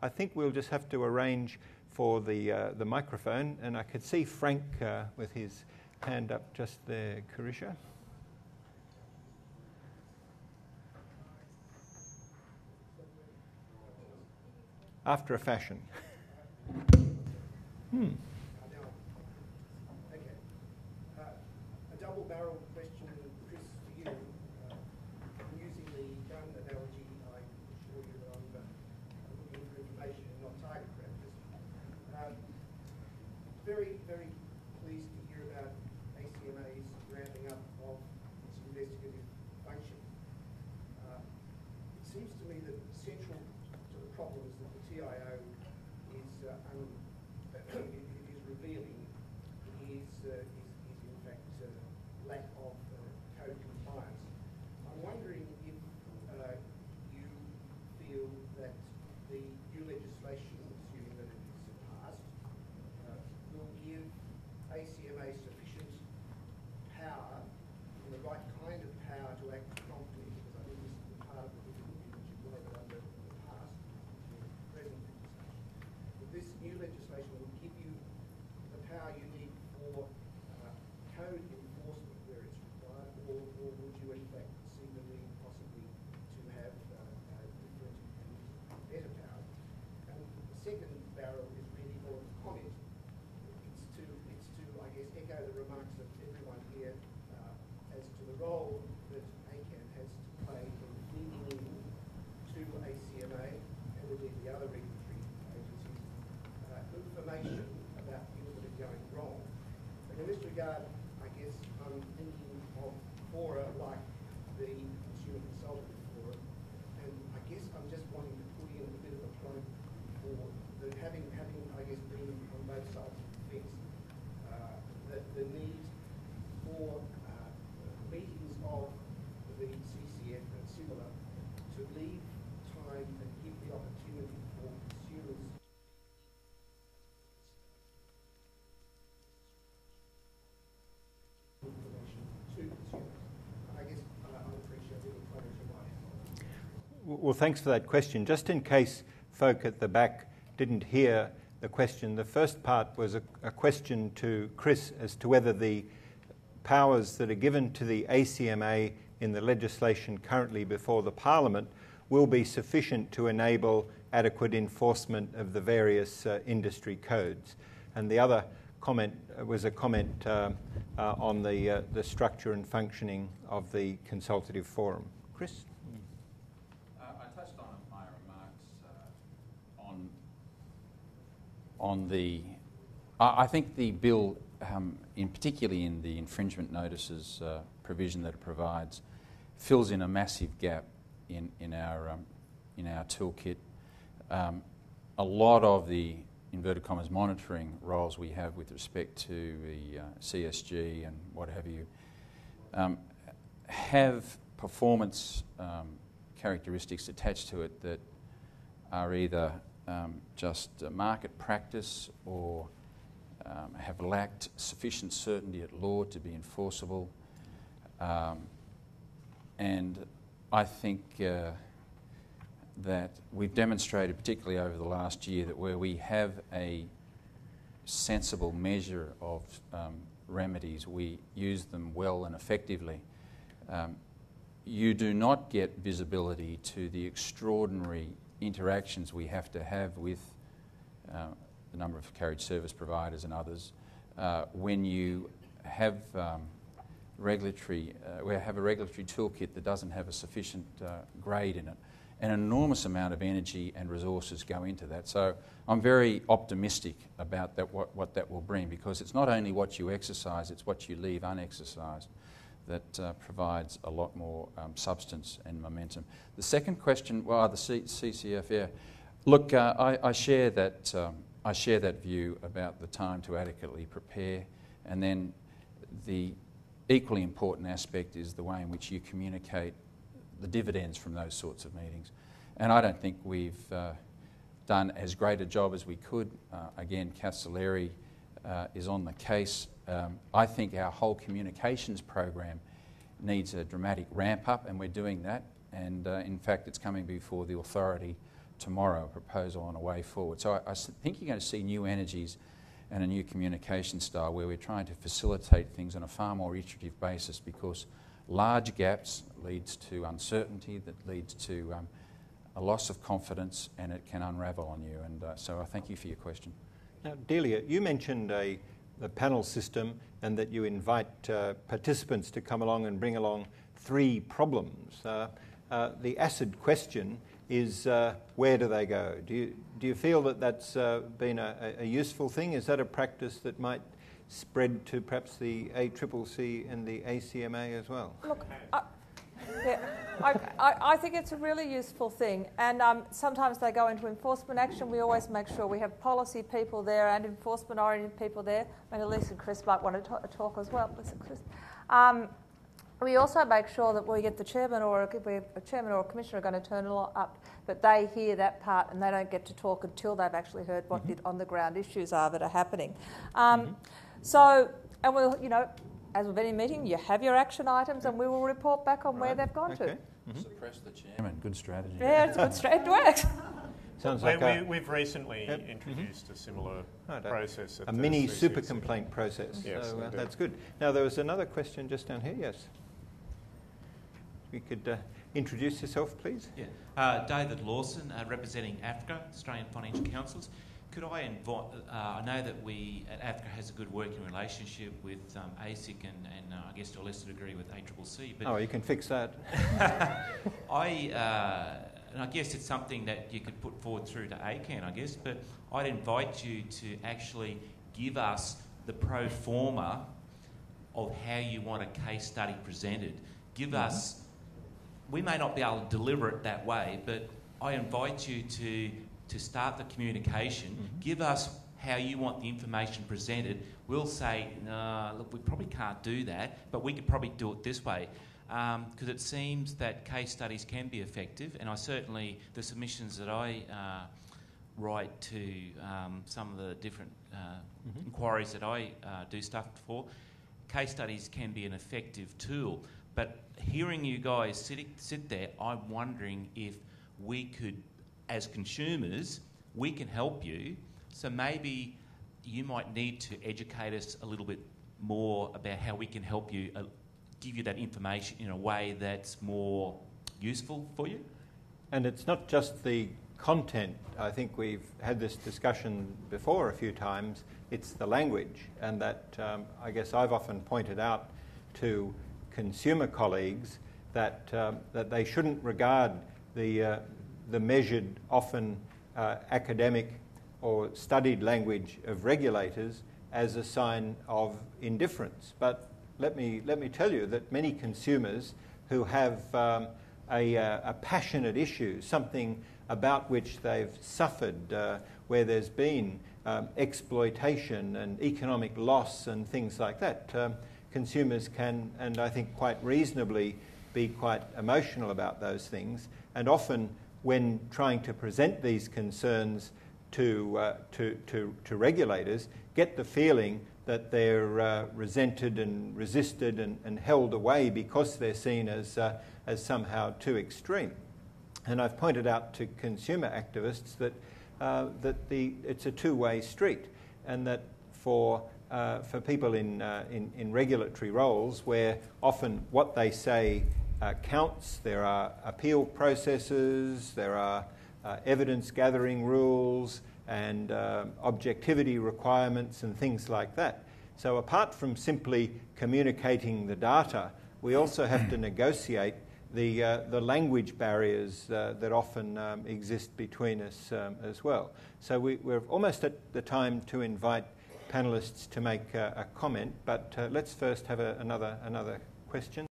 I think we'll just have to arrange for the microphone, and I could see Frank with his hand up just there. Carisha? After a fashion. Okay. A double-barreled question, Chris, for you. Using the gun analogy, I assure you that I'm looking for information and not target practice. Very, very pleased to hear about ACMA's ramping up of its investigative function. It seems to me that central to the problem is that the TIO is revealing is in fact lack of code compliance. I'm wondering if you feel that the new legislation, assuming that it is passed, will give ACMA sufficient power, and the right kind of power to act promptly, because I think this is part of the difficulty that you've laboured under in the past, in the present legislation. That this new legislation will give you the power you need for code enforcement where it's required, or would you in fact see the need possibly to have different and better power? And the second barrel is really more of a comment. It's to I guess echo the remarks of everyone here as to the role that ACCAN has to play in feeding in to ACMA and indeed the other regulatory agencies information about things that are going wrong. And in this regard, I guess I'm thinking of fora like the Consumer Consultative Forum, and I guess I'm just wanting to put in a bit of a plug for the having I guess been on both sides of the fence, the need for meetings of the CCF and similar to leave time and give the opportunity for consumers information to consumers. I guess I'd appreciate any comments you might have. Well, thanks for that question. Just in case folk at the back didn't hear the question, the first part was a question to Chris as to whether the powers that are given to the ACMA in the legislation currently before the Parliament will be sufficient to enable adequate enforcement of the various industry codes. And the other comment was a comment on the structure and functioning of the consultative forum. Chris? I touched on it in my remarks on the. I think the bill, particularly in the infringement notices provision that it provides, fills in a massive gap in our toolkit. A lot of the inverted commas monitoring roles we have with respect to the CSG and what have you have performance characteristics attached to it that are either just market practice or have lacked sufficient certainty at law to be enforceable. And I think that we've demonstrated, particularly over the last year, that where we have a sensible measure of remedies, we use them well and effectively. You do not get visibility to the extraordinary interactions we have to have with the number of carriage service providers and others when you have regulatory toolkit that doesn't have a sufficient grade in it. An enormous amount of energy and resources go into that. So I'm very optimistic about that, what that will bring, because it's not only what you exercise, it's what you leave unexercised that provides a lot more substance and momentum. The second question, well, the CCF, yeah. Look, I share that view about the time to adequately prepare, and then the equally important aspect is the way in which you communicate the dividends from those sorts of meetings. And I don't think we've done as great a job as we could. Again, Kath Saleri is on the case. I think our whole communications program needs a dramatic ramp up, and we're doing that. And in fact, it's coming before the authority tomorrow a proposal on a way forward. So I think you're going to see new energies and a new communication style where we're trying to facilitate things on a far more iterative basis, because large gaps leads to uncertainty, that leads to a loss of confidence, and it can unravel on you. And so I thank you for your question. Now, Delia, you mentioned the panel system and that you invite participants to come along and bring along 3 problems. The acid question is where do they go? Do you feel that that's been a useful thing? Is that a practice that might spread to perhaps the ACCC and the ACMA as well? Look, I think it's a really useful thing, and sometimes they go into enforcement action. We always make sure we have policy people there and enforcement-oriented people there. I mean, Lisa and Chris might want to talk as well. Lisa and Chris. We also make sure that we get the chairman or a chairman or a commissioner going to turn it up, but they hear that part and they don't get to talk until they've actually heard what the on-the-ground issues are that are happening. So, and we'll, as with any meeting, you have your action items and we will report back on where they've gone to. Suppress the chairman, good strategy. Yeah, it's a good strategy. It works. Sounds like we've recently introduced a similar process. A mini super complaint process. Yes, so that's good. Now, there was another question just down here. Yes. You could introduce yourself, please. Yeah. David Lawson, representing AFCA, Australian Financial Councils. Could I invite, I know that we at AFCA has a good working relationship with ACCAN and I guess to a lesser degree with ACCC. But you can fix that. And I guess it's something that you could put forward through to ACCAN, I guess, but I'd invite you to actually give us the pro forma of how you want a case study presented. Give us, we may not be able to deliver it that way, but I invite you to start the communication. Give us how you want the information presented. We'll say, no, look, we probably can't do that, but we could probably do it this way. Because it seems that case studies can be effective, and I certainly, the submissions that I write to some of the different inquiries that I do stuff for, case studies can be an effective tool. But hearing you guys sit there, I'm wondering if we could, as consumers, we can help you. So maybe you might need to educate us a little bit more about how we can help you give you that information in a way that's more useful for you. And it's not just the content. I think we've had this discussion before a few times. It's the language, and that I guess I've often pointed out to consumer colleagues that that they shouldn't regard the measured, often academic or studied language of regulators as a sign of indifference. But let me tell you that many consumers who have a passionate issue, something about which they've suffered, where there's been exploitation and economic loss and things like that, consumers can, and I think quite reasonably, be quite emotional about those things. And often, when trying to present these concerns to regulators, get the feeling that they're resented and resisted and held away because they're seen as somehow too extreme. And I've pointed out to consumer activists that it's a two-way street, and that for people in regulatory roles, where often what they say counts, there are appeal processes, there are evidence gathering rules, and objectivity requirements and things like that. So apart from simply communicating the data, we also have to negotiate the language barriers that often exist between us as well. So we're almost at the time to invite panellists to make a comment, but let's first have another question.